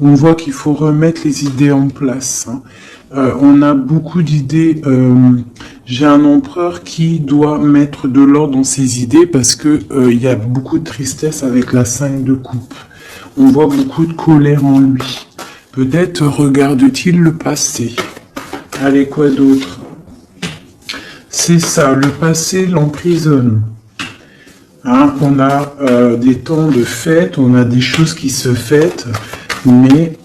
On voit qu'il faut remettre les idées en place. Hein. On a beaucoup d'idées. J'ai un empereur qui doit mettre de l'ordre dans ses idées parce que il y a beaucoup de tristesse avec la 5 de coupe. On voit beaucoup de colère en lui. Peut-être regarde-t-il le passé. Allez, quoi d'autre? C'est ça, le passé l'emprisonne. Hein, on a des temps de fête, on a des choses qui se fêtent, mais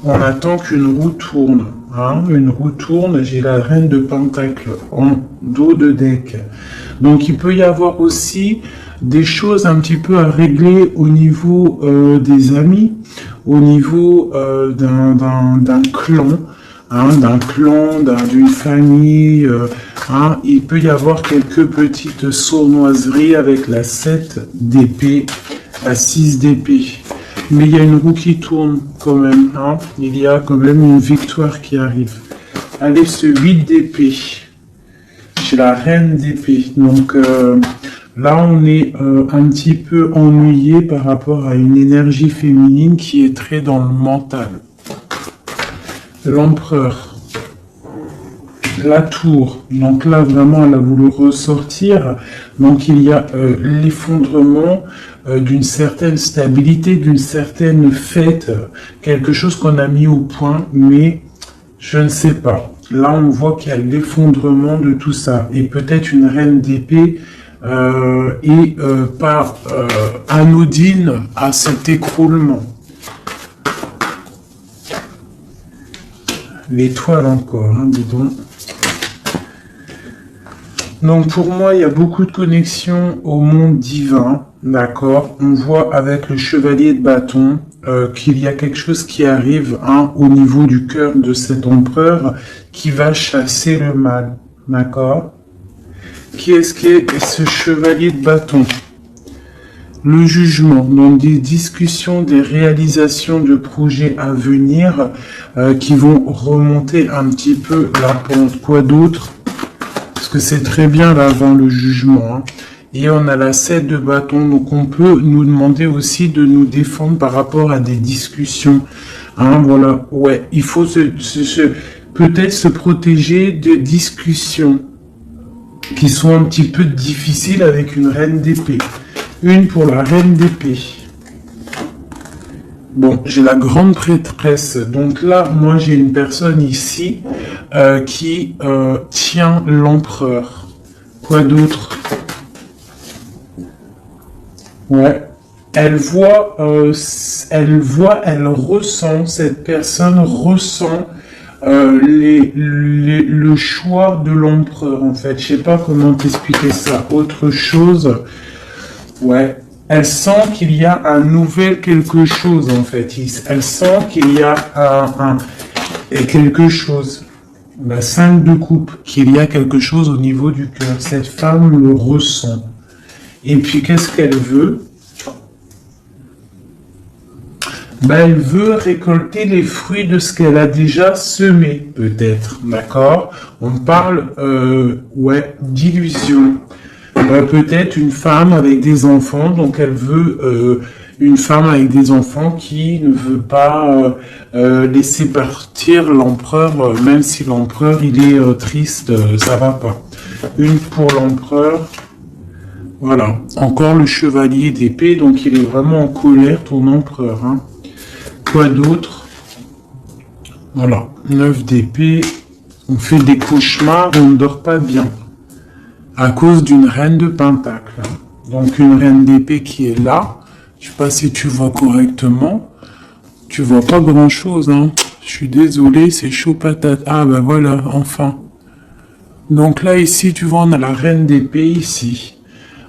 on attend qu'une roue tourne. Hein, une roue tourne, j'ai la reine de pentacle en dos de deck. Donc il peut y avoir aussi des choses un petit peu à régler au niveau des amis, au niveau d'un clan, hein, d'une famille. Hein, il peut y avoir quelques petites sournoiseries avec la 7 d'épée, la 6 d'épée. Mais il y a une roue qui tourne quand même. Hein. Il y a quand même une victoire qui arrive. Allez, ce 8 d'épée. J'ai la reine d'épée. Donc là, on est un petit peu ennuyé par rapport à une énergie féminine qui est très dans le mental. L'empereur. La tour. Donc là, vraiment, elle a voulu ressortir. Donc il y a l'effondrement d'une certaine stabilité, d'une certaine fête, quelque chose qu'on a mis au point, mais je ne sais pas. Là, on voit qu'il y a l'effondrement de tout ça. Et peut-être une reine d'épée et pas anodine à cet écroulement. L'étoile encore, hein, dis donc. Donc pour moi, il y a beaucoup de connexions au monde divin, d'accord. On voit avec le chevalier de bâton qu'il y a quelque chose qui arrive hein, au niveau du cœur de cet empereur qui va chasser le mal, d'accord. Qui est-ce qui est ce chevalier de bâton? Le jugement, donc des discussions, des réalisations de projets à venir qui vont remonter un petit peu la pente. Quoi d'autre? Parce que c'est très bien là avant le jugement. Hein. Et on a la 7 de bâton, donc on peut nous demander aussi de nous défendre par rapport à des discussions. Hein, voilà, ouais, il faut peut-être se protéger de discussions qui sont un petit peu difficiles avec une reine d'épée. Une pour la reine d'épée. Bon, j'ai la grande prêtresse. Donc là, moi, j'ai une personne ici qui tient l'empereur. Quoi d'autre? Ouais. Elle ressent, cette personne ressent le choix de l'empereur, en fait. Je sais pas comment t'expliquer ça. Autre chose... Ouais, elle sent qu'il y a un nouvel quelque chose en fait. Elle sent qu'il y a quelque chose. La 5 de coupe, qu'il y a quelque chose au niveau du cœur. Cette femme le ressent. Et puis qu'est-ce qu'elle veut? Ben, elle veut récolter les fruits de ce qu'elle a déjà semé, peut-être. D'accord? On parle, d'illusion. Peut-être une femme avec des enfants, donc elle veut une femme avec des enfants qui ne veut pas laisser partir l'empereur, même si l'empereur il est triste, ça va pas. Une pour l'empereur, voilà. Encore le chevalier d'épée, donc il est vraiment en colère, ton empereur. Hein. Quoi d'autre? Voilà, 9 d'épée, on fait des cauchemars, on ne dort pas bien. À cause d'une reine de pentacle. Donc une reine d'épée qui est là. Je sais pas si tu vois correctement. Tu vois pas grand chose, hein. Je suis désolé, c'est chaud patate. Ah ben voilà, enfin. Donc là ici, tu vois, on a la reine d'épée ici.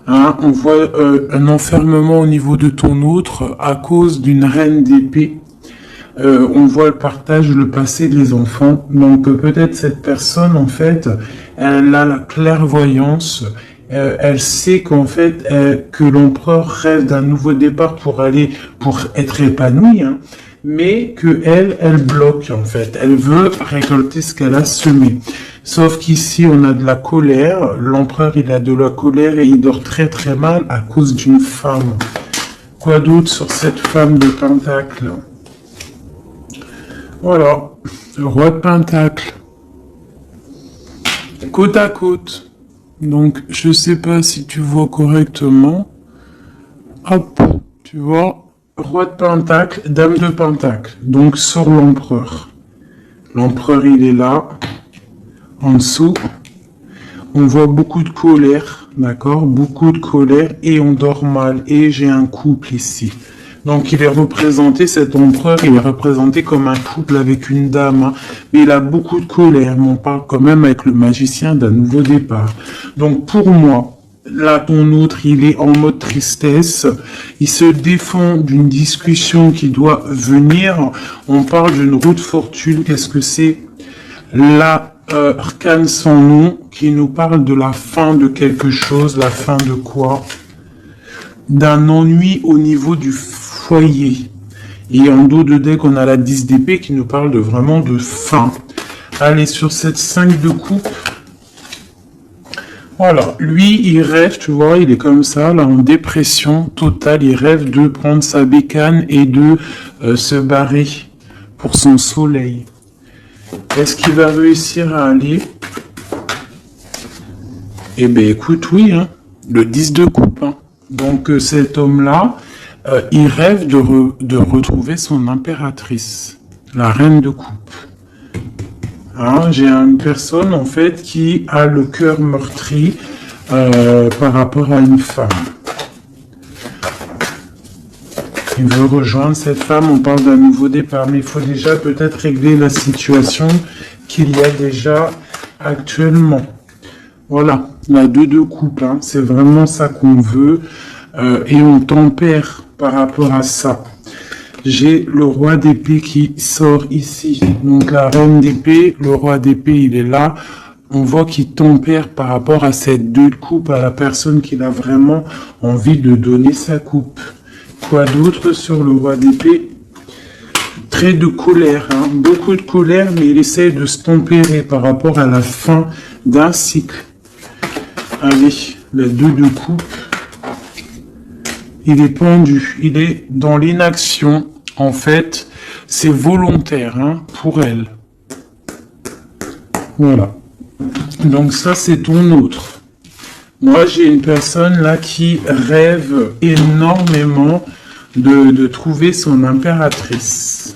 Hein, on voit un enfermement au niveau de ton autre à cause d'une reine d'épée. On voit le partage, le passé des enfants. Donc peut-être cette personne, en fait, elle a la clairvoyance. Elle sait qu'en fait, que l'empereur rêve d'un nouveau départ pour être épanoui, hein, mais que elle bloque, en fait. Elle veut récolter ce qu'elle a semé. Sauf qu'ici, on a de la colère. L'empereur, il a de la colère et il dort très très mal à cause d'une femme. Quoi d'autre sur cette femme de Pentacle? Voilà, le roi de Pentacle. Côte à côte. Donc, je sais pas si tu vois correctement. Hop, tu vois, roi de Pentacle, dame de Pentacle. Donc, sur l'empereur. L'empereur, il est là. En dessous, on voit beaucoup de colère, d'accord? Beaucoup de colère et on dort mal. Et j'ai un couple ici. Donc il est représenté, cet empereur, il est représenté comme un couple avec une dame. Hein. Mais il a beaucoup de colère. Mais on parle quand même avec le magicien d'un nouveau départ. Donc pour moi, là ton autre, il est en mode tristesse. Il se défend d'une discussion qui doit venir. On parle d'une roue de fortune. Qu'est-ce que c'est? La arcane sans nom qui nous parle de la fin de quelque chose. La fin de quoi? D'un ennui au niveau du foyer. Et en dos de deck, on a la 10 d'épée qui nous parle de vraiment de fin. Allez, sur cette 5 de coupe. Voilà, lui, il rêve, tu vois, il est comme ça, là, en dépression totale. Il rêve de prendre sa bécane et de se barrer pour son soleil. Est-ce qu'il va réussir à aller? Eh bien, écoute, oui, hein, le 10 de coupe. Hein. Donc, cet homme-là, il rêve de retrouver son impératrice, la reine de coupe. Hein, j'ai une personne, en fait, qui a le cœur meurtri par rapport à une femme. Il veut rejoindre cette femme, on parle d'un nouveau départ, mais il faut déjà peut-être régler la situation qu'il y a déjà actuellement. Voilà, la 2 de coupe, hein, c'est vraiment ça qu'on veut, et on tempère par rapport à ça. J'ai le roi d'épée qui sort ici, donc la reine d'épée, le roi d'épée, il est là. On voit qu'il tempère par rapport à cette 2 de coupe, à la personne qui a vraiment envie de donner sa coupe. Quoi d'autre sur le roi d'épée? Très de colère, hein, beaucoup de colère, mais il essaie de se tempérer par rapport à la fin d'un cycle. Allez, la 2 de coupe. Il est pendu, il est dans l'inaction. En fait, c'est volontaire hein, pour elle. Voilà. Donc ça, c'est ton autre. Moi, j'ai une personne là qui rêve énormément de trouver son impératrice.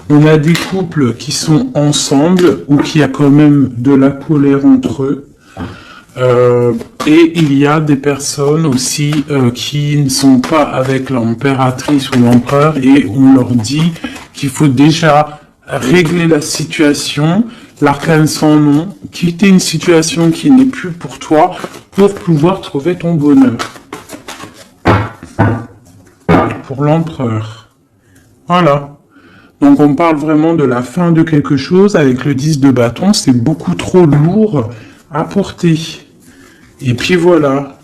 On a des couples qui sont ensemble ou qui a quand même de la colère entre eux. Et il y a des personnes aussi qui ne sont pas avec l'impératrice ou l'empereur et on leur dit qu'il faut déjà régler la situation, l'arcane sans nom, quitter une situation qui n'est plus pour toi pour pouvoir trouver ton bonheur. Pour l'empereur. Voilà. Donc on parle vraiment de la fin de quelque chose. Avec le 10 de bâton, c'est beaucoup trop lourd à porter. Et puis voilà.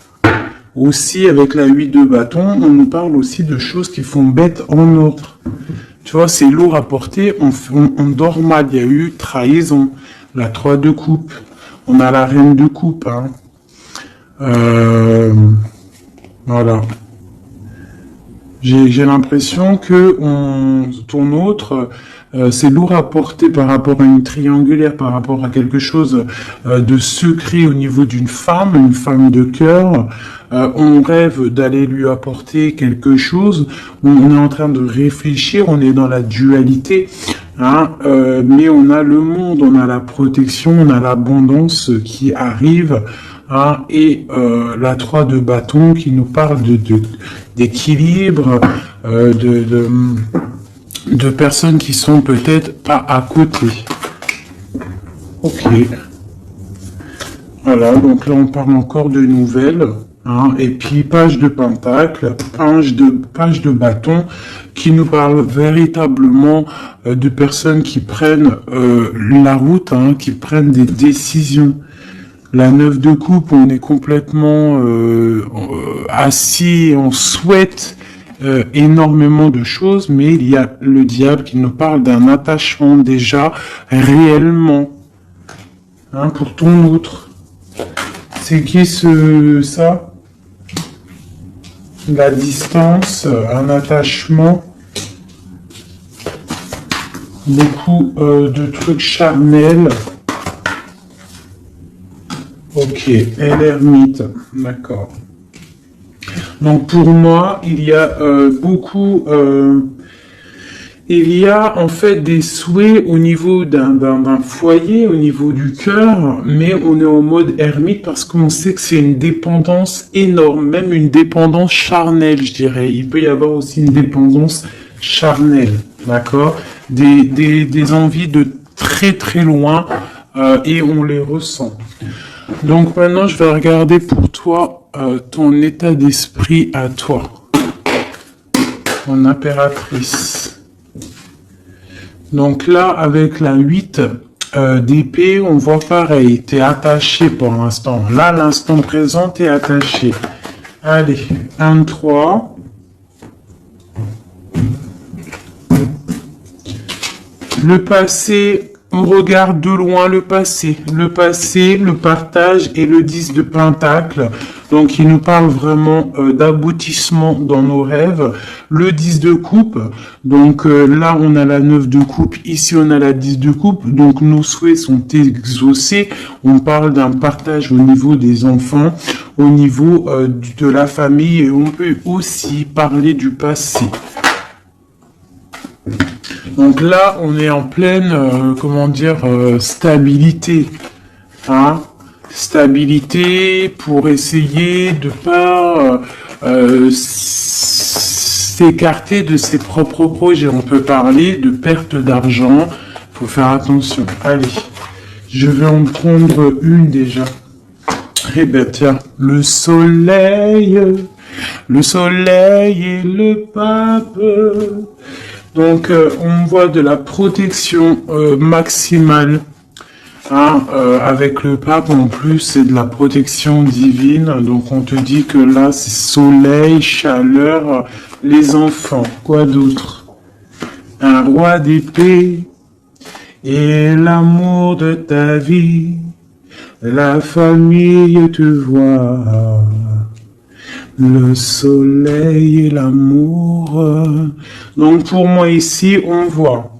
Aussi avec la 8 de bâton, on nous parle aussi de choses qui font bête en ordre. Tu vois, c'est lourd à porter, on dort mal, il y a eu trahison. La 3 de coupe, on a la reine de coupe. Hein. Voilà. J'ai l'impression que ton autre, c'est lourd à porter par rapport à une triangulaire, par rapport à quelque chose de secret au niveau d'une femme, une femme de cœur. On rêve d'aller lui apporter quelque chose. On est en train de réfléchir, on est dans la dualité. Hein, mais on a le monde, on a la protection, on a l'abondance qui arrive. Hein, et la 3 de bâton qui nous parle d'équilibre, de personnes qui sont peut-être pas à côté. Ok. Voilà, donc là on parle encore de nouvelles. Hein, et puis page de pentacle, page de bâton, qui nous parle véritablement de personnes qui prennent la route, hein, qui prennent des décisions. La 9 de coupe, on est complètement assis et on souhaite énormément de choses, mais il y a le diable qui nous parle d'un attachement déjà réellement. Hein, pour ton autre. C'est qui ça? la distance, un attachement, beaucoup de trucs charnels. Ok, et l'ermite, d'accord. Donc pour moi, il y a beaucoup... il y a en fait des souhaits au niveau d'un foyer, au niveau du cœur, mais on est en mode ermite parce qu'on sait que c'est une dépendance énorme, même une dépendance charnelle, je dirais. Il peut y avoir aussi une dépendance charnelle, d'accord? Des envies de très très loin et on les ressent. Donc maintenant, je vais regarder pour toi ton état d'esprit à toi, mon impératrice. Donc là, avec la 8 d'épée, on voit pareil, t'es attaché pour l'instant. Là, l'instant présent, t'es attaché. Allez, 1, 3. Le passé, on regarde de loin le passé. Le passé, le partage et le 10 de pentacle. Donc, il nous parle vraiment d'aboutissement dans nos rêves. Le 10 de coupe. Donc, là, on a la 9 de coupe. Ici, on a la 10 de coupe. Donc, nos souhaits sont exaucés. On parle d'un partage au niveau des enfants, au niveau de la famille. Et on peut aussi parler du passé. Donc là, on est en pleine, stabilité. Hein, stabilité pour essayer de pas s'écarter de ses propres projets. On peut parler de perte d'argent. Faut faire attention. Allez, je vais en prendre une déjà. Eh ben tiens, le soleil et le pape. Donc, on voit de la protection maximale. Hein, avec le pape, en plus, c'est de la protection divine. Donc, on te dit que là, c'est soleil, chaleur, les enfants. Quoi d'autre? Un roi d'épée et l'amour de ta vie. La famille te voit. Le soleil et l'amour. Donc pour moi ici, on voit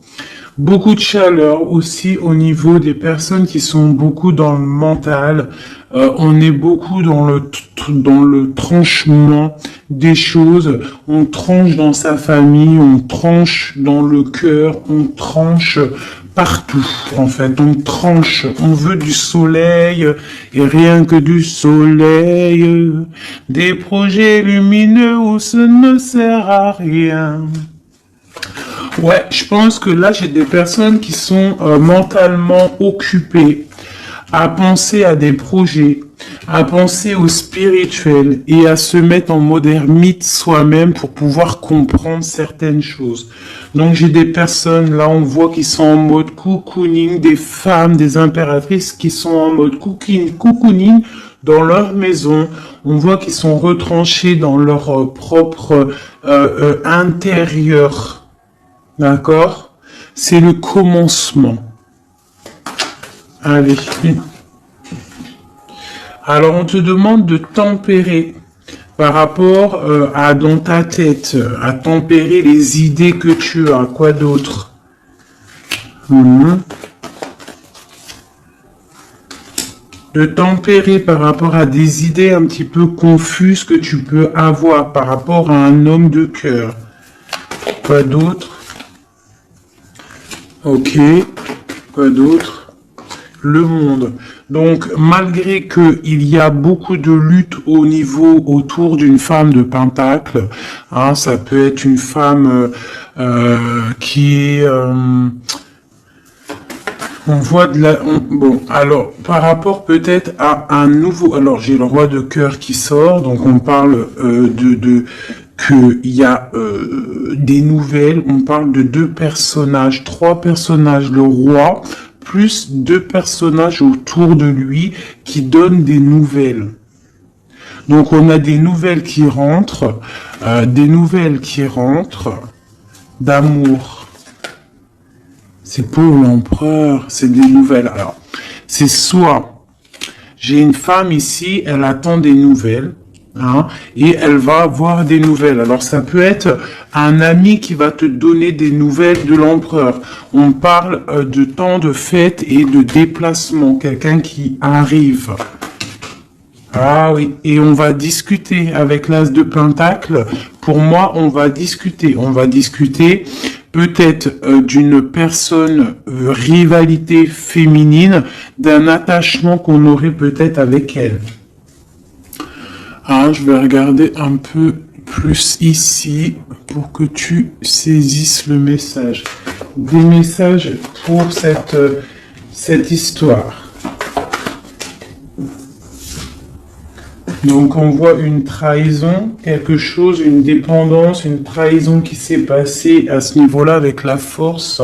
beaucoup de chaleur aussi au niveau des personnes qui sont beaucoup dans le mental. On est beaucoup dans le tranchement des choses. On tranche dans sa famille, on tranche dans le cœur, on tranche partout, en fait, on tranche, on veut du soleil, et rien que du soleil, des projets lumineux où ce ne sert à rien. Ouais, je pense que là, j'ai des personnes qui sont mentalement occupées à penser à des projets, à penser au spirituel et à se mettre en mode ermite soi-même pour pouvoir comprendre certaines choses. Donc j'ai des personnes, là on voit qui sont en mode cocooning, des femmes, des impératrices qui sont en mode cocooning dans leur maison. On voit qu'ils sont retranchés dans leur propre intérieur. D'accord? C'est le commencement. Allez. Alors, on te demande de tempérer par rapport à dans ta tête, à tempérer les idées que tu as. Quoi d'autre? De tempérer par rapport à des idées un petit peu confuses que tu peux avoir par rapport à un homme de cœur. Quoi d'autre? Ok. Quoi d'autre? Le monde. Donc, malgré que il y a beaucoup de lutte au niveau autour d'une femme de pentacle, hein, ça peut être une femme qui est, on voit de la, bon, alors par rapport peut-être à un nouveau, alors j'ai le roi de cœur qui sort, donc on parle que il y a des nouvelles, on parle de 2 personnages, 3 personnages, le roi plus 2 personnages autour de lui qui donnent des nouvelles. Donc on a des nouvelles qui rentrent d'amour. C'est pour l'empereur, c'est des nouvelles. Alors, c'est soit j'ai une femme ici, elle attend des nouvelles, hein, et elle va avoir des nouvelles. Alors ça peut être un ami qui va te donner des nouvelles de l'empereur. On parle de temps de fête et de déplacement, quelqu'un qui arrive. Ah oui, et on va discuter avec l'as de Pentacle. Pour moi, on va discuter. On va discuter peut-être d'une personne, rivalité féminine, d'un attachement qu'on aurait peut-être avec elle. Ah, je vais regarder un peu plus ici pour que tu saisisses le message. Des messages pour cette histoire. Donc on voit une trahison, quelque chose, une dépendance, une trahison qui s'est passée à ce niveau-là avec la force,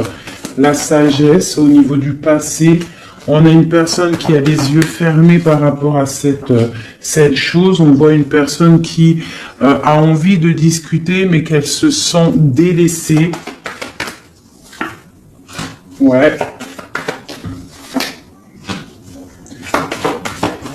la sagesse au niveau du passé. On a une personne qui a les yeux fermés par rapport à cette chose. On voit une personne qui a envie de discuter mais qu'elle se sent délaissée. Ouais.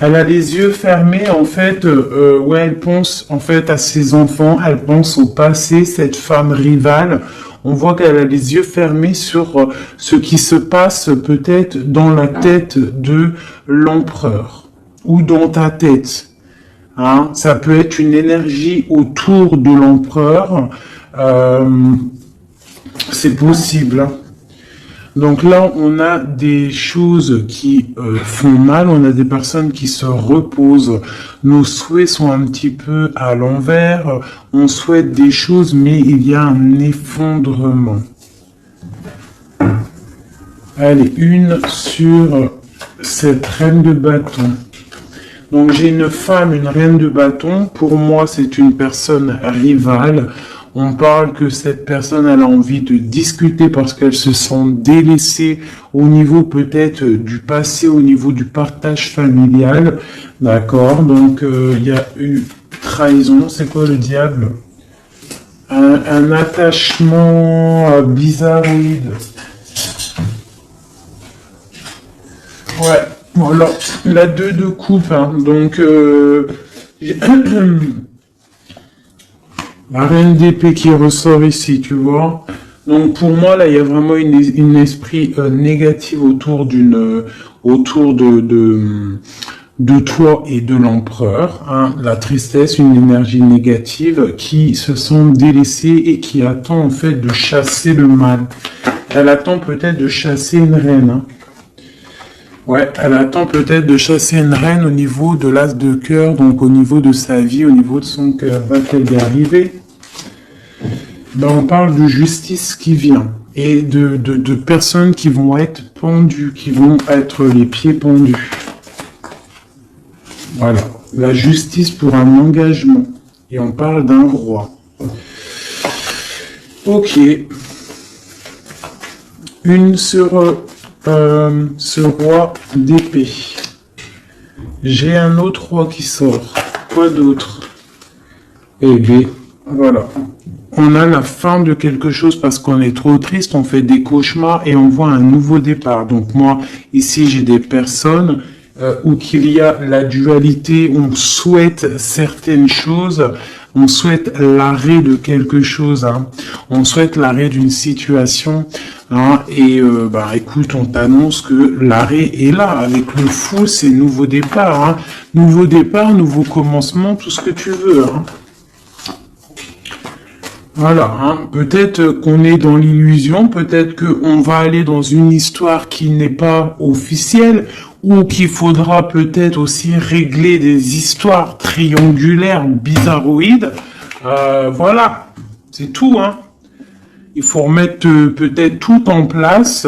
Elle a les yeux fermés, en fait, ouais, elle pense, en fait, à ses enfants, elle pense au passé, cette femme rivale. On voit qu'elle a les yeux fermés sur ce qui se passe peut-être dans la tête de l'empereur, ou dans ta tête. Hein? Ça peut être une énergie autour de l'empereur, c'est possible. Donc là, on a des choses qui font mal, on a des personnes qui se reposent. Nos souhaits sont un petit peu à l'envers, on souhaite des choses, mais il y a un effondrement. Allez, une sur cette reine de bâton. Donc j'ai une femme, une reine de bâton. Pour moi, c'est une personne rivale. On parle que cette personne, elle a envie de discuter parce qu'elle se sent délaissée au niveau peut-être du passé, au niveau du partage familial. D'accord, donc il y a eu trahison. C'est quoi le diable? Un attachement bizarroïde. Ouais, voilà, la 2 de coupe, hein. Donc la reine d'épée qui ressort ici, tu vois. Donc pour moi, là, il y a vraiment une esprit négatif autour de toi et de l'empereur. Hein. La tristesse, une énergie négative qui se sent délaissée et qui attend en fait de chasser le mal. Elle attend peut-être de chasser une reine. Hein. Ouais, elle attend peut-être de chasser une reine au niveau de l'as de cœur, donc au niveau de sa vie, au niveau de son cœur. Va-t-elle y arriver? Ben, on parle de justice qui vient et de personnes qui vont être pendues, qui vont être les pieds pendus. Voilà, la justice pour un engagement. Et on parle d'un roi. Ok. Une sur ce roi d'épée. J'ai un autre roi qui sort. Quoi d'autre? Eh bien, voilà. On a la fin de quelque chose parce qu'on est trop triste, on fait des cauchemars et on voit un nouveau départ. Donc moi, ici, j'ai des personnes où qu'il y a la dualité, on souhaite certaines choses, on souhaite l'arrêt de quelque chose, hein. On souhaite l'arrêt d'une situation, hein, et bah écoute, on t'annonce que l'arrêt est là, avec le fou, c'est nouveau départ, hein. Nouveau départ, nouveau commencement, tout ce que tu veux, hein. Voilà, hein. Peut-être qu'on est dans l'illusion, peut-être qu'on va aller dans une histoire qui n'est pas officielle, ou qu'il faudra peut-être aussi régler des histoires triangulaires, bizarroïdes. Voilà, c'est tout, hein. Il faut remettre peut-être tout en place.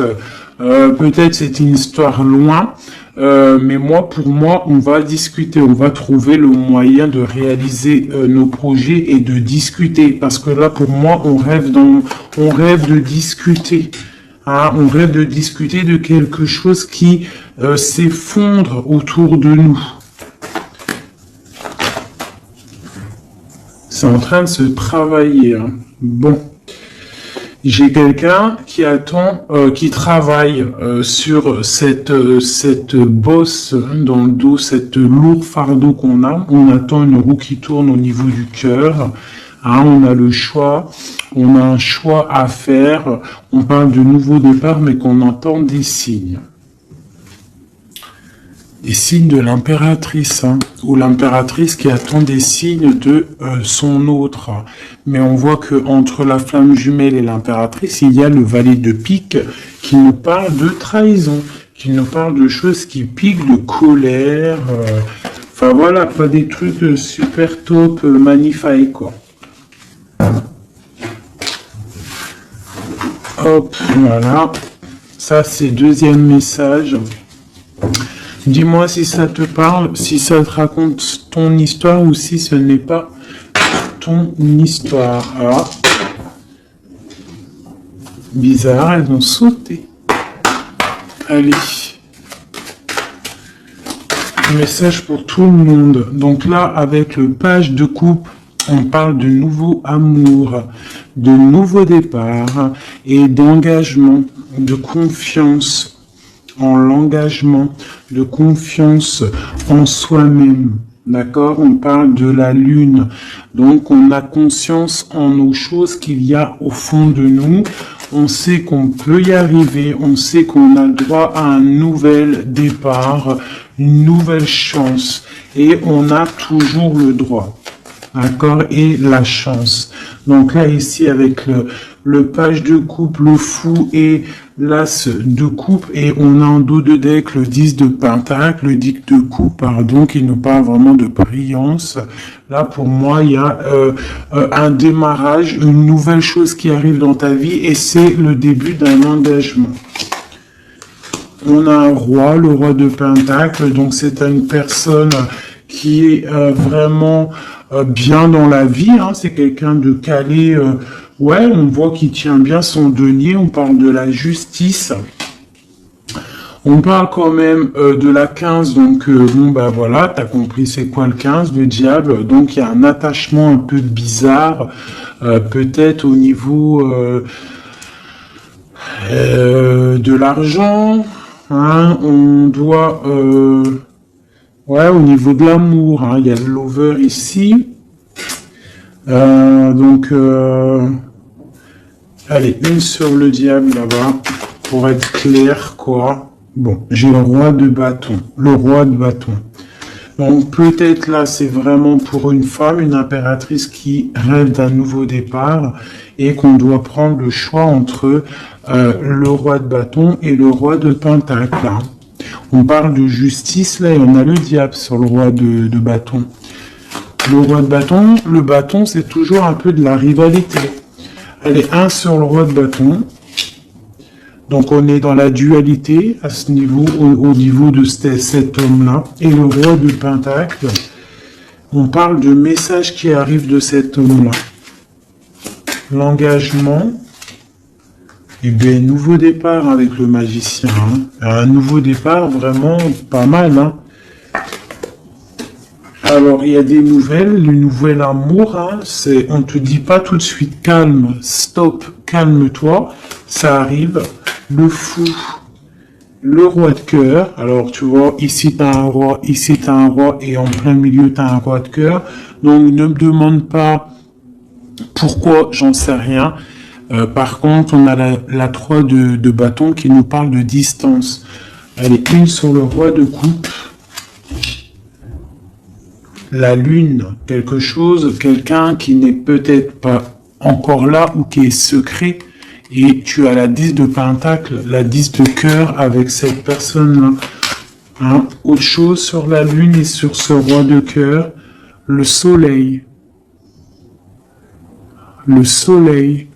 Peut-être c'est une histoire loin. Mais pour moi, on va discuter, on va trouver le moyen de réaliser nos projets et de discuter. Parce que là, pour moi, on rêve de discuter. Hein, on rêve de discuter de quelque chose qui s'effondre autour de nous. C'est en train de se travailler. Hein. Bon. J'ai quelqu'un qui attend, qui travaille sur cette bosse dans le dos, cette lourd fardeau qu'on a. On attend une roue qui tourne au niveau du cœur. Hein, on a le choix, on a un choix à faire. On parle de nouveau départ, mais qu'on entend des signes. Des signes de l'impératrice, hein, ou l'impératrice qui attend des signes de son autre. Mais on voit que entre la flamme jumelle et l'impératrice, il y a le valet de pique qui nous parle de trahison, qui nous parle de choses qui piquent, de colère. Enfin voilà, pas des trucs super top, magnifiques quoi. Hop, voilà. Ça c'est deuxième message. Dis-moi si ça te parle, si ça te raconte ton histoire ou si ce n'est pas ton histoire. Alors, bizarre, elles ont sauté. Allez. Message pour tout le monde. Donc là, avec le page de coupe, on parle de nouveau amour, de nouveau départ et d'engagement, de confiance en l'engagement, de confiance en soi-même. D'accord? On parle de la lune. Donc, on a conscience en nos choses qu'il y a au fond de nous. On sait qu'on peut y arriver. On sait qu'on a le droit à un nouvel départ, une nouvelle chance. Et on a toujours le droit. D'accord? Et la chance. Donc là, ici, avec le page de coupe, le fou et l'as de coupe, et on a en dos de deck le 10 de pentacle, le 10 de coupe, pardon, qui nous parle vraiment de brillance. Là, pour moi, il y a un démarrage, une nouvelle chose qui arrive dans ta vie, et c'est le début d'un engagement. On a un roi, le roi de pentacle, donc c'est une personne qui est vraiment bien dans la vie, hein, c'est quelqu'un de calé, ouais, on voit qu'il tient bien son denier, on parle de la justice, on parle quand même de la 15, donc bon bah voilà, t'as compris c'est quoi le 15, le diable, donc il y a un attachement un peu bizarre, peut-être au niveau de l'argent, hein, on doit... ouais, au niveau de l'amour, hein, il y a le lover ici. Donc, allez, une sur le diable là-bas, pour être clair, quoi. Bon, j'ai le roi de bâton. Le roi de bâton. Donc, peut-être là, c'est vraiment pour une femme, une impératrice qui rêve d'un nouveau départ et qu'on doit prendre le choix entre le roi de bâton et le roi de pentacle. Hein. On parle de justice, là, et on a le diable sur le roi de bâton. Le roi de bâton, le bâton, c'est toujours un peu de la rivalité. Allez, un sur le roi de bâton. Donc, on est dans la dualité, à ce niveau, au niveau de cet homme-là. Et le roi de pentacle, on parle de messages qui arrivent de cet homme-là. L'engagement. Et bien, nouveau départ avec le magicien. Hein. Un nouveau départ vraiment pas mal. Hein. Alors, il y a des nouvelles, le nouvel amour. Hein, c'est, on te dit pas tout de suite calme, stop, calme-toi. Ça arrive. Le fou, le roi de cœur. Alors, tu vois, ici, tu as un roi, ici, tu as un roi, et en plein milieu, tu as un roi de cœur. Donc, ne me demande pas pourquoi, j'en sais rien. Par contre, on a la 3 de bâton qui nous parle de distance. Allez, une sur le roi de coupe. La lune, quelque chose, quelqu'un qui n'est peut-être pas encore là ou qui est secret. Et tu as la 10 de pentacle, la 10 de cœur avec cette personne-là. Hein? Autre chose sur la lune et sur ce roi de cœur, le soleil. Le soleil.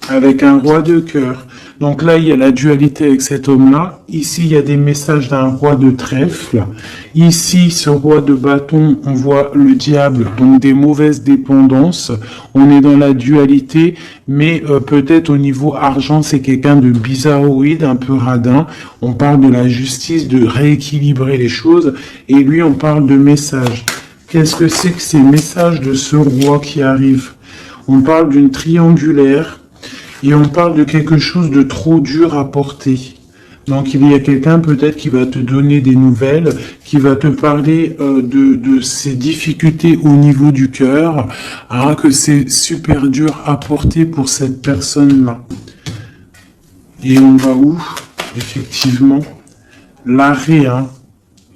Avec un roi de cœur. Donc là, il y a la dualité avec cet homme-là. Ici, il y a des messages d'un roi de trèfle. Ici, ce roi de bâton, on voit le diable, donc des mauvaises dépendances. On est dans la dualité, mais peut-être au niveau argent, c'est quelqu'un de bizarroïde, un peu radin. On parle de la justice, de rééquilibrer les choses. Et lui, on parle de messages. Qu'est-ce que c'est que ces messages de ce roi qui arrive? On parle d'une triangulaire. Et on parle de quelque chose de trop dur à porter. Donc il y a quelqu'un peut-être qui va te donner des nouvelles, qui va te parler de ses difficultés au niveau du cœur, hein, que c'est super dur à porter pour cette personne-là. Et on va où? Effectivement, l'arrêt, hein.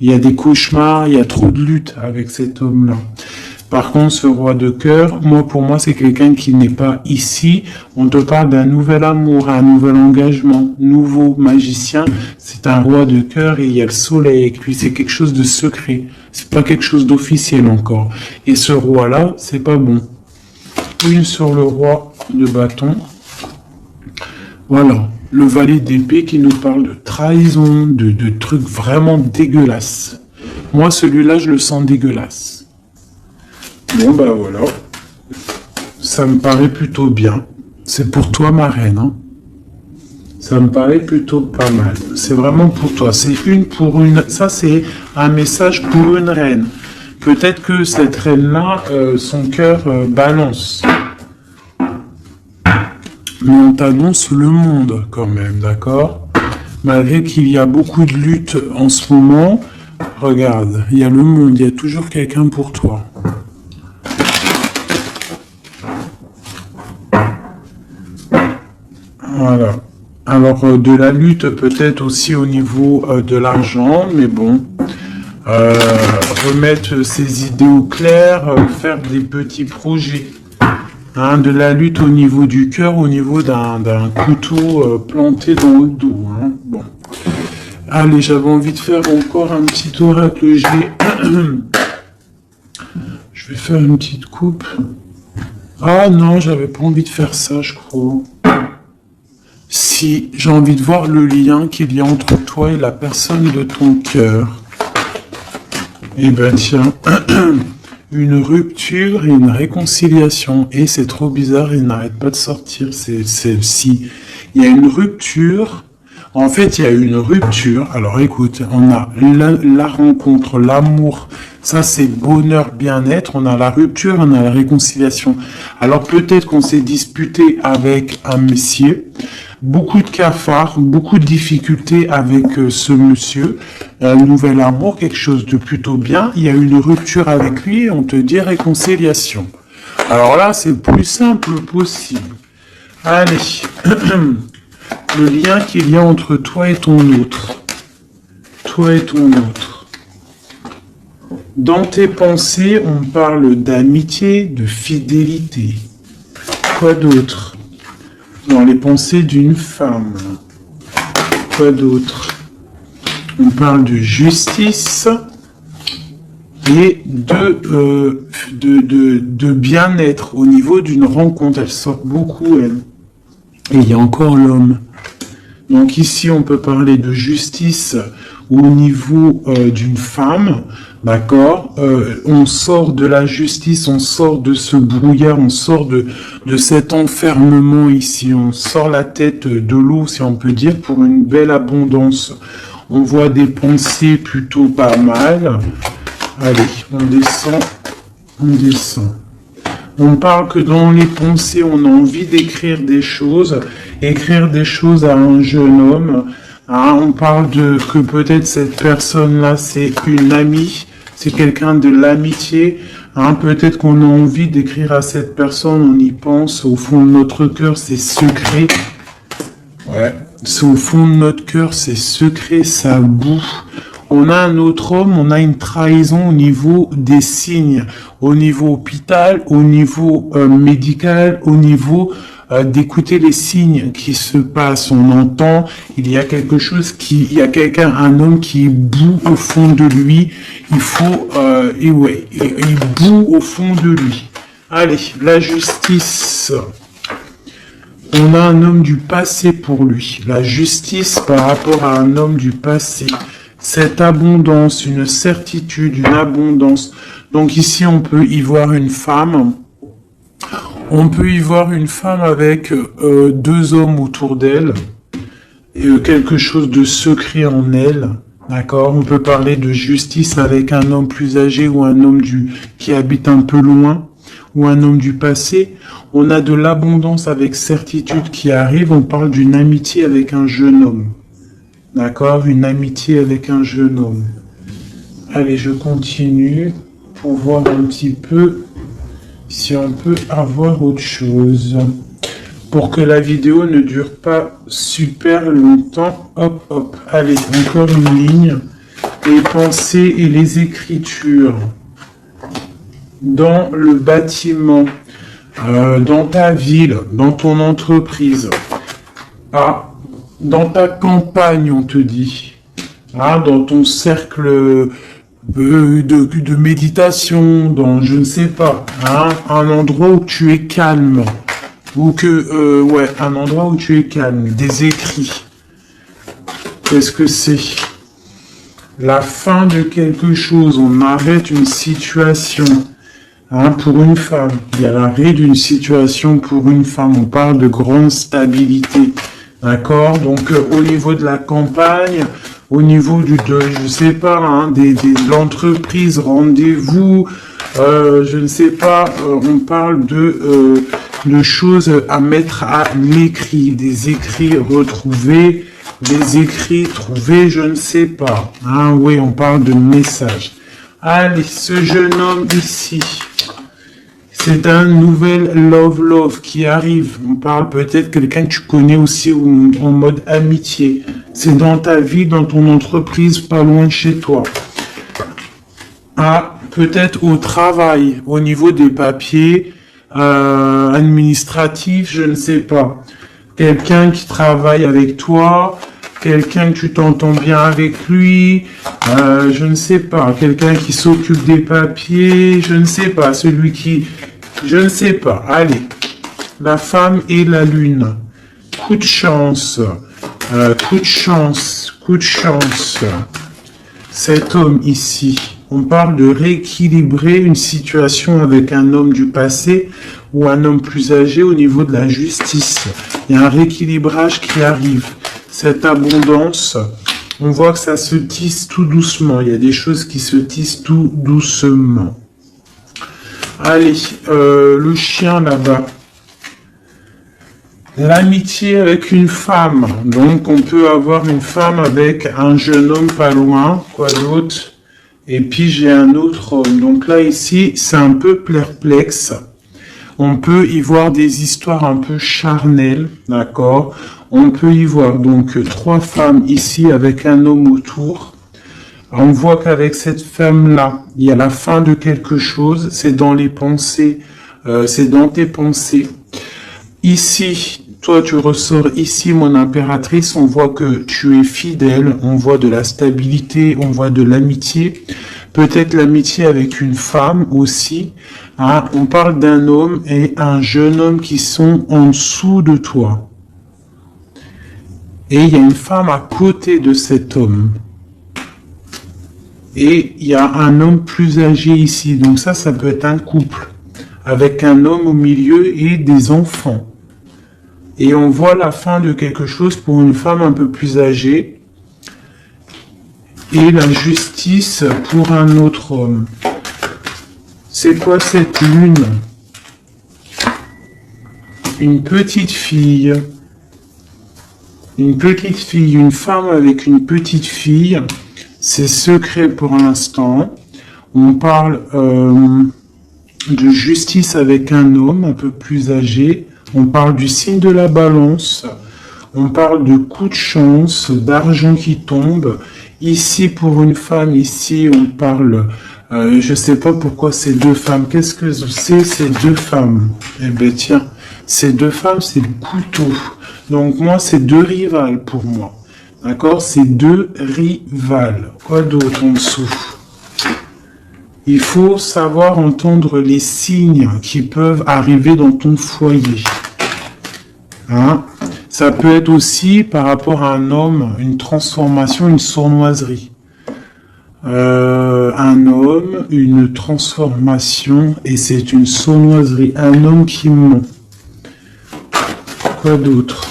Il y a des cauchemars, il y a trop de lutte avec cet homme-là. Par contre, ce roi de cœur, pour moi, c'est quelqu'un qui n'est pas ici. On te parle d'un nouvel amour, un nouvel engagement, nouveau magicien. C'est un roi de cœur et il y a le soleil avec lui. C'est quelque chose de secret. C'est pas quelque chose d'officiel encore. Et ce roi-là, c'est pas bon. Une sur le roi de bâton. Voilà. Le valet d'épée qui nous parle de trahison, de trucs vraiment dégueulasses. Moi, celui-là, je le sens dégueulasse. Bon, bah voilà. Ça me paraît plutôt bien. C'est pour toi, ma reine. Hein. Ça me paraît plutôt pas mal. C'est vraiment pour toi. C'est une pour une. Ça, c'est un message pour une reine. Peut-être que cette reine-là, son cœur balance. Mais on t'annonce le monde quand même, d'accord? Malgré qu'il y a beaucoup de luttes en ce moment, regarde, il y a le monde, il y a toujours quelqu'un pour toi. Voilà. Alors, de la lutte peut-être aussi au niveau de l'argent, mais bon, remettre ses idées au clair, faire des petits projets. Hein, de la lutte au niveau du cœur, au niveau d'un couteau planté dans le dos. Hein. Bon. Allez, j'avais envie de faire encore un petit oracle. Je vais faire une petite coupe. Ah non, j'avais pas envie de faire ça, je crois. Si, j'ai envie de voir le lien qu'il y a entre toi et la personne de ton cœur. Eh ben tiens, une rupture et une réconciliation. Et c'est trop bizarre, il n'arrête pas de sortir. Si il y a une rupture, en fait, il y a une rupture. Alors écoute, on a la rencontre, l'amour, ça c'est bonheur, bien-être. On a la rupture, on a la réconciliation. Alors peut-être qu'on s'est disputé avec un monsieur. Beaucoup de cafards, beaucoup de difficultés avec ce monsieur, un nouvel amour, quelque chose de plutôt bien. Il y a eu une rupture avec lui et on te dit réconciliation. Alors là, c'est le plus simple possible. Allez, le lien qu'il y a entre toi et ton autre. Toi et ton autre. Dans tes pensées, on parle d'amitié, de fidélité. Quoi d'autre ? Dans les pensées d'une femme. Quoi d'autre? On parle de justice et de bien-être au niveau d'une rencontre. Elle sort beaucoup, elle. Et il y a encore l'homme. Donc ici, on peut parler de justice au niveau d'une femme, d'accord? On sort de la justice, on sort de ce brouillard, on sort de cet enfermement ici, on sort la tête de l'eau, si on peut dire, pour une belle abondance. On voit des pensées plutôt pas mal. Allez, on descend, on descend. On parle que dans les pensées, on a envie d'écrire des choses à un jeune homme. Hein, on parle que peut-être cette personne-là, c'est une amie, c'est quelqu'un de l'amitié. Hein, peut-être qu'on a envie d'écrire à cette personne, on y pense, au fond de notre cœur, c'est secret. Ouais, c'est au fond de notre cœur, c'est secret, ça boue. On a un autre homme, on a une trahison au niveau des signes, au niveau hôpital, au niveau médical, au niveau d'écouter les signes qui se passent. On entend, il y a quelque chose il y a quelqu'un, un homme qui boue au fond de lui. Il faut, il boue au fond de lui. Allez, la justice. On a un homme du passé pour lui. La justice par rapport à un homme du passé. Cette abondance, une certitude, une abondance. Donc ici, on peut y voir une femme. On peut y voir une femme avec deux hommes autour d'elle. Et quelque chose de secret en elle. D'accord? On peut parler de justice avec un homme plus âgé ou un homme qui habite un peu loin. ou un homme du passé. On a de l'abondance avec certitude qui arrive. On parle d'une amitié avec un jeune homme. D'accord? Une amitié avec un jeune homme. Allez, je continue pour voir un petit peu si on peut avoir autre chose. Pour que la vidéo ne dure pas super longtemps. Hop, hop. Allez, encore une ligne. Les pensées et les écritures. Dans le bâtiment. Dans ta ville. Dans ton entreprise. Ah, dans ta campagne, on te dit. Ah, dans ton cercle de méditation. Dans, je ne sais pas. Hein, un endroit où tu es calme. Ou que, ouais, un endroit où tu es calme, des écrits. Qu'est-ce que c'est? La fin de quelque chose, on arrête une situation. Hein, pour une femme, il y a l'arrêt d'une situation pour une femme, on parle de grande stabilité. D'accord? Donc, au niveau de la campagne, au niveau je sais pas, hein, de l'entreprise, rendez-vous, je ne sais pas, on parle de choses à mettre à l'écrit, des écrits retrouvés, des écrits trouvés, je ne sais pas. Hein, oui, on parle de messages. Allez, ce jeune homme ici, c'est un nouvel love qui arrive. On parle peut-être quelqu'un que tu connais aussi en mode amitié. C'est dans ta vie, dans ton entreprise, pas loin de chez toi. Ah, peut-être au travail, au niveau des papiers, administratif, je ne sais pas. Quelqu'un qui travaille avec toi, quelqu'un que tu t'entends bien avec lui, je ne sais pas. Quelqu'un qui s'occupe des papiers, je ne sais pas. Celui qui... Je ne sais pas. Allez. La femme et la lune. Coup de chance. Coup de chance. Coup de chance. Cet homme ici. On parle de rééquilibrer une situation avec un homme du passé ou un homme plus âgé au niveau de la justice. Il y a un rééquilibrage qui arrive. Cette abondance, on voit que ça se tisse tout doucement. Il y a des choses qui se tissent tout doucement. Allez, le chien là-bas. L'amitié avec une femme. Donc, on peut avoir une femme avec un jeune homme pas loin. Quoi d'autre? Et puis j'ai un autre homme. Donc là ici, c'est un peu perplexe. On peut y voir des histoires un peu charnelles, d'accord? On peut y voir donc 3 femmes ici avec un homme autour. On voit qu'avec cette femme-là, il y a la fin de quelque chose. C'est dans les pensées, c'est dans tes pensées. Ici, toi tu ressors ici, mon impératrice, on voit que tu es fidèle, on voit de la stabilité, on voit de l'amitié. Peut-être l'amitié avec une femme aussi. Hein. On parle d'un homme et un jeune homme qui sont en dessous de toi. Et il y a une femme à côté de cet homme. Et il y a un homme plus âgé ici. Donc ça peut être un couple. Avec un homme au milieu et des enfants. Et on voit la fin de quelque chose pour une femme un peu plus âgée. Et la justice pour un autre homme. C'est quoi cette lune? Une petite fille. Une petite fille, une femme avec une petite fille. C'est secret pour l'instant. On parle de justice avec un homme un peu plus âgé. On parle du signe de la balance. On parle de coup de chance, d'argent qui tombe. Ici, pour une femme, ici, on parle... je ne sais pas pourquoi ces 2 femmes. Qu'est-ce que c'est ces 2 femmes? Eh bien, tiens, ces 2 femmes, c'est le couteau. Donc, moi, c'est 2 rivales pour moi. D'accord? C'est 2 rivales. Quoi d'autre en dessous? Il faut savoir entendre les signes qui peuvent arriver dans ton foyer. Hein? Ça peut être aussi par rapport à un homme, une transformation, une sournoiserie. Un homme, une transformation, et c'est une sournoiserie. Un homme qui ment. Quoi d'autre?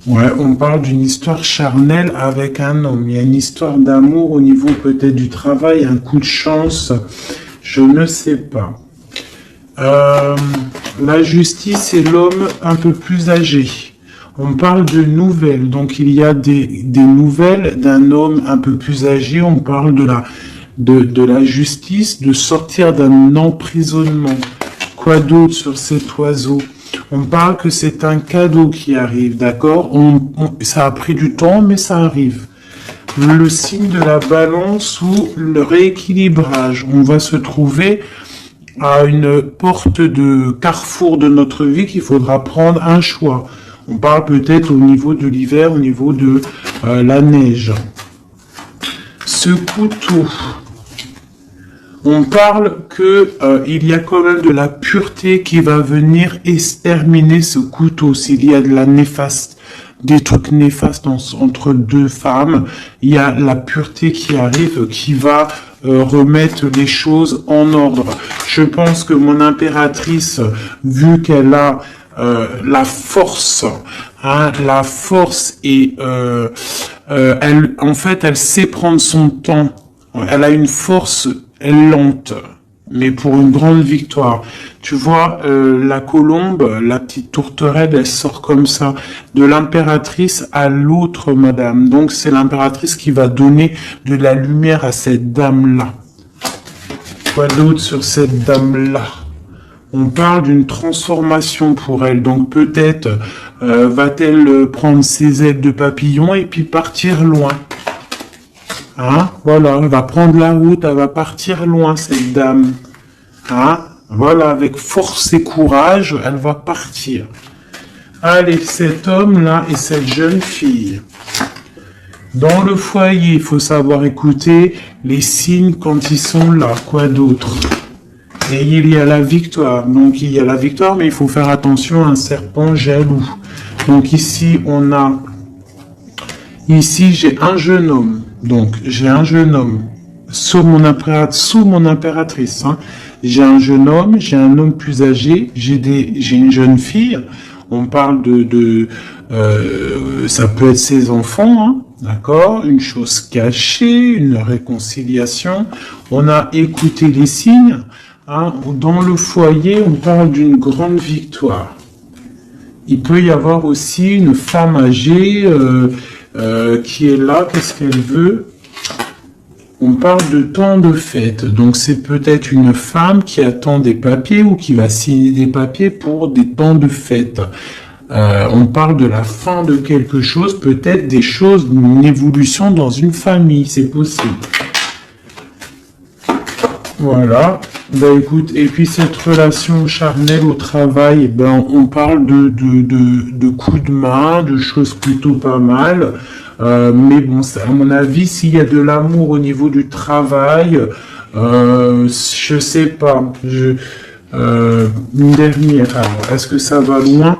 Ouais, on parle d'une histoire charnelle avec un homme. Il y a une histoire d'amour au niveau peut-être du travail, un coup de chance. Je ne sais pas. La justice et l'homme un peu plus âgé. On parle de nouvelles, donc il y a des nouvelles d'un homme un peu plus âgé. On parle de la justice, de sortir d'un emprisonnement. Quoi d'autre sur cet oiseau? On parle que c'est un cadeau qui arrive, d'accord? Ça a pris du temps, mais ça arrive. Le signe de la balance ou le rééquilibrage. On va se trouver à une porte de carrefour de notre vie qu'il faudra prendre un choix. On parle peut-être au niveau de l'hiver, au niveau de la neige. Ce couteau, on parle que il y a quand même de la pureté qui va venir exterminer ce couteau. S'il y a de la néfaste, des trucs néfastes entre deux femmes, il y a la pureté qui arrive, qui va remettre les choses en ordre. Je pense que mon impératrice, vu qu'elle a la force, hein, la force et elle sait prendre son temps. Elle a une force lente, mais pour une grande victoire. Tu vois, la colombe, la petite tourterelle, elle sort comme ça, de l'impératrice à l'autre madame. Donc c'est l'impératrice qui va donner de la lumière à cette dame-là. Quoi d'autre sur cette dame-là? On parle d'une transformation pour elle, donc peut-être va-t-elle prendre ses ailes de papillon et puis partir loin. Hein? Voilà, elle va prendre la route, elle va partir loin, cette dame. Hein? Voilà, avec force et courage, elle va partir. Allez, cet homme-là et cette jeune fille. Dans le foyer, il faut savoir écouter les signes quand ils sont là. Quoi d'autre? Et il y a la victoire. Donc il y a la victoire, mais il faut faire attention à un serpent jaloux. Donc ici, on a... Ici, j'ai un jeune homme. Donc, j'ai un jeune homme sous mon impératrice. Hein. J'ai un jeune homme, j'ai un homme plus âgé, j'ai une jeune fille. On parle ça peut être ses enfants, hein, d'accord? Une chose cachée, une réconciliation. On a écouté les signes. Hein. Dans le foyer, on parle d'une grande victoire. Il peut y avoir aussi une femme âgée qui est là. Qu'est-ce qu'elle veut? On parle de temps de fête. Donc c'est peut-être une femme qui attend des papiers ou qui va signer des papiers pour des temps de fête. On parle de la fin de quelque chose, peut-être des choses, une évolution dans une famille, c'est possible. Voilà. Ben écoute, et puis cette relation charnelle au travail, ben on parle de coups de main, de choses plutôt pas mal. Mais bon, à mon avis, s'il y a de l'amour au niveau du travail, je sais pas. Une dernière. Alors, est-ce que ça va loin?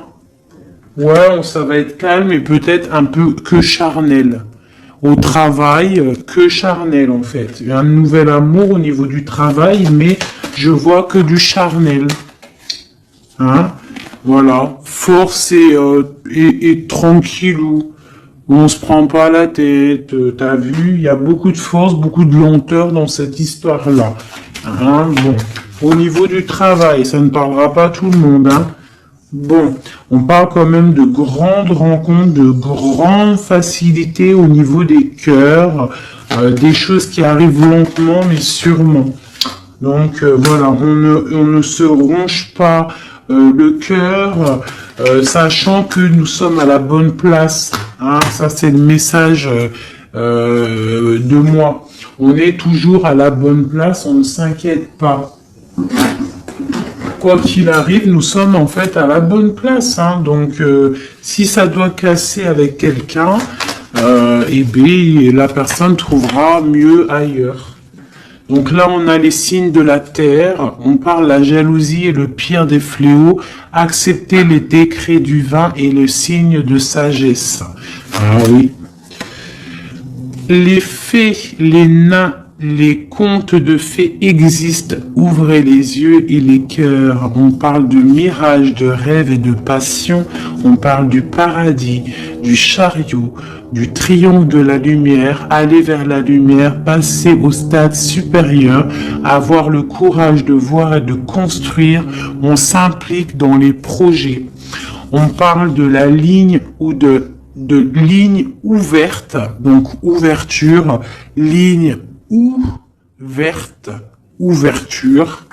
Ouais, ça va être calme et peut-être un peu que charnel. Au travail, que charnel en fait. Il y a un nouvel amour au niveau du travail, mais je vois que du charnel. Hein? Voilà. Force et tranquillou. On se prend pas la tête. T'as vu, il y a beaucoup de force, beaucoup de lenteur dans cette histoire-là. Hein? Bon. Au niveau du travail, ça ne parlera pas à tout le monde, hein. Bon, on parle quand même de grandes rencontres, de grandes facilités au niveau des cœurs, des choses qui arrivent lentement mais sûrement. Donc voilà, on ne se ronge pas le cœur, sachant que nous sommes à la bonne place. Hein, ça c'est le message de moi. On est toujours à la bonne place, on ne s'inquiète pas. Quoi qu'il arrive, nous sommes en fait à la bonne place. Hein. Donc, si ça doit casser avec quelqu'un, eh bien, la personne trouvera mieux ailleurs. Donc là, on a les signes de la terre. On parle la jalousie et le pire des fléaux. Accepter les décrets du vin et le signe de sagesse. Ah oui. Les fées, les nains les contes de fées existent. Ouvrez les yeux et les cœurs. On parle de mirage, de rêve et de passion. On parle du paradis, du chariot, du triomphe de la lumière. Aller vers la lumière, passer au stade supérieur, avoir le courage de voir et de construire. On s'implique dans les projets. On parle de la ligne ou de ligne ouverte, donc ouverture, ligne ouverte, ouverture.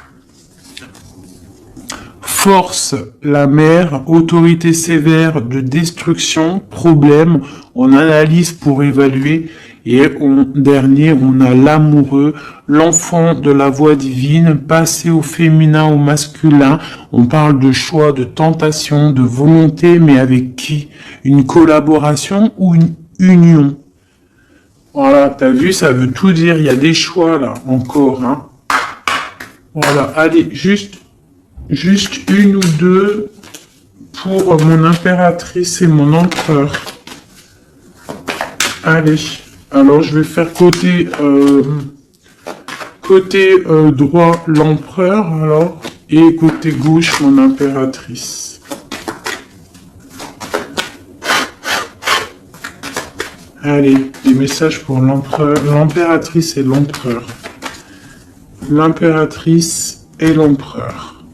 Force, la mer, autorité sévère de destruction, problème, on analyse pour évaluer. Et dernier, on a l'amoureux, l'enfant de la voix divine, passé au féminin, au masculin. On parle de choix, de tentation, de volonté, mais avec qui? Une collaboration ou une union? Voilà, t'as vu, ça veut tout dire. Il y a des choix là, encore. Hein. Voilà, allez, juste une ou deux pour mon impératrice et mon empereur. Allez. Alors, je vais faire côté droit l'empereur, alors, et côté gauche mon impératrice. Allez, des messages pour l'empereur, l'impératrice et l'empereur. L'impératrice et l'empereur.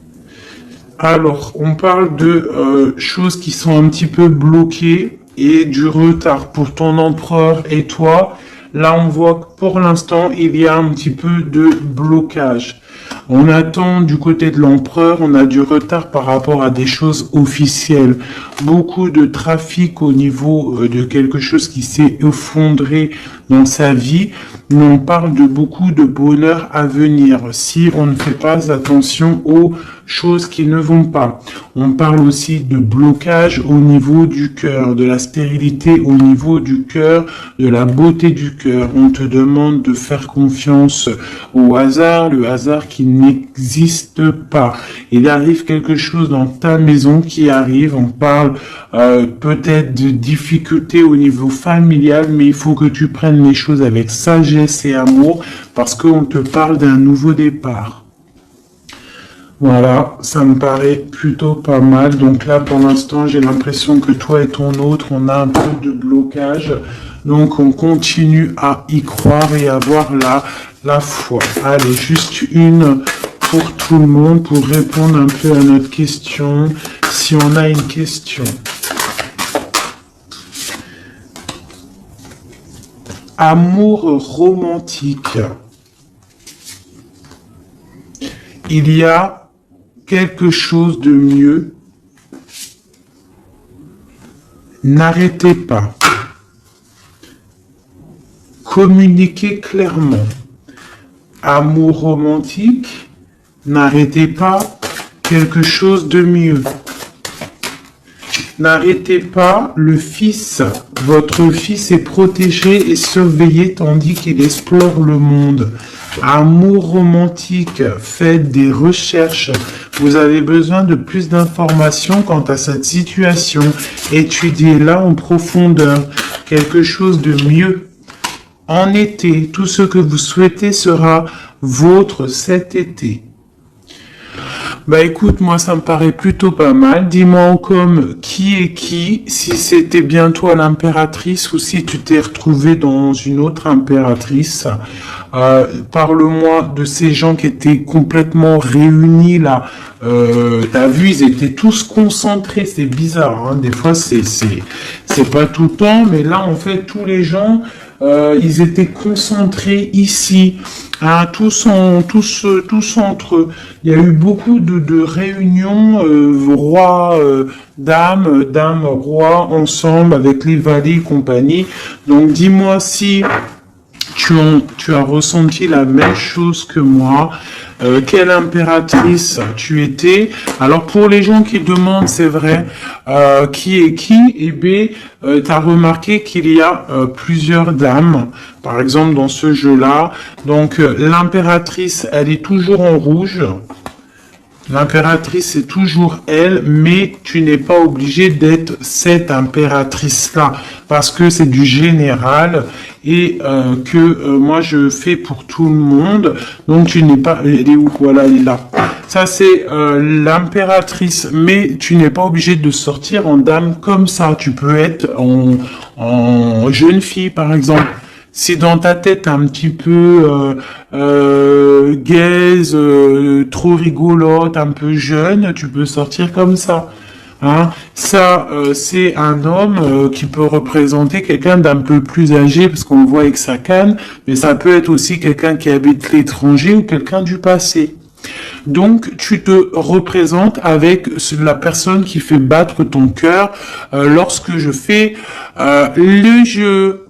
Alors, on parle de choses qui sont un petit peu bloquées et du retard pour ton empereur et toi. Là, on voit que pour l'instant, il y a un petit peu de blocage. On attend du côté de l'empereur, on a du retard par rapport à des choses officielles. Beaucoup de trafic au niveau de quelque chose qui s'est effondré dans sa vie. Mais on parle de beaucoup de bonheur à venir si on ne fait pas attention aux choses qui ne vont pas. On parle aussi de blocage au niveau du cœur, de la stérilité au niveau du cœur, de la beauté du cœur. On te demande de faire confiance au hasard, le hasard qui n'existe pas. Il arrive quelque chose dans ta maison qui arrive. On parle peut-être de difficultés au niveau familial, mais il faut que tu prennes les choses avec sagesse et amour parce qu'on te parle d'un nouveau départ. Voilà, ça me paraît plutôt pas mal. Donc là, pour l'instant, j'ai l'impression que toi et ton autre, on a un peu de blocage. Donc, on continue à y croire et avoir la foi. Allez, juste une pour tout le monde pour répondre un peu à notre question, si on a une question. Amour romantique. Il y a quelque chose de mieux. N'arrêtez pas. Communiquez clairement. Amour romantique. N'arrêtez pas. Quelque chose de mieux. N'arrêtez pas, le fils, votre fils est protégé et surveillé tandis qu'il explore le monde. Amour romantique, faites des recherches. Vous avez besoin de plus d'informations quant à cette situation. Étudiez-la en profondeur. Quelque chose de mieux. En été, tout ce que vous souhaitez sera vôtre cet été. Bah écoute, moi ça me paraît plutôt pas mal. Dis-moi en com qui est qui, si c'était bien toi l'impératrice ou si tu t'es retrouvé dans une autre impératrice. Parle-moi de ces gens qui étaient complètement réunis là. T'as vu, ils étaient tous concentrés, c'est bizarre. Hein. Des fois c'est pas tout le temps, mais là en fait tous les gens ils étaient concentrés ici. Hein, tous entre eux. Il y a eu beaucoup de réunions, roi, dame, roi, ensemble avec les valets et compagnie. Donc dis-moi si tu as ressenti la même chose que moi. Quelle impératrice tu étais? Alors pour les gens qui demandent, c'est vrai, qui est qui? Et B, tu as remarqué qu'il y a plusieurs dames, par exemple dans ce jeu-là. Donc l'impératrice, elle est toujours en rouge. L'impératrice, c'est toujours elle, mais tu n'es pas obligé d'être cette impératrice-là, parce que c'est du général et moi je fais pour tout le monde. Donc tu n'es pas... Elle est où? Voilà, elle est là. Ça, c'est l'impératrice, mais tu n'es pas obligé de sortir en dame comme ça. Tu peux être en jeune fille, par exemple. Si dans ta tête un petit peu gaze, trop rigolote, un peu jeune, tu peux sortir comme ça. Hein. Ça, c'est un homme qui peut représenter quelqu'un d'un peu plus âgé, parce qu'on le voit avec sa canne, mais ça peut être aussi quelqu'un qui habite l'étranger ou quelqu'un du passé. Donc, tu te représentes avec la personne qui fait battre ton cœur lorsque je fais le jeu.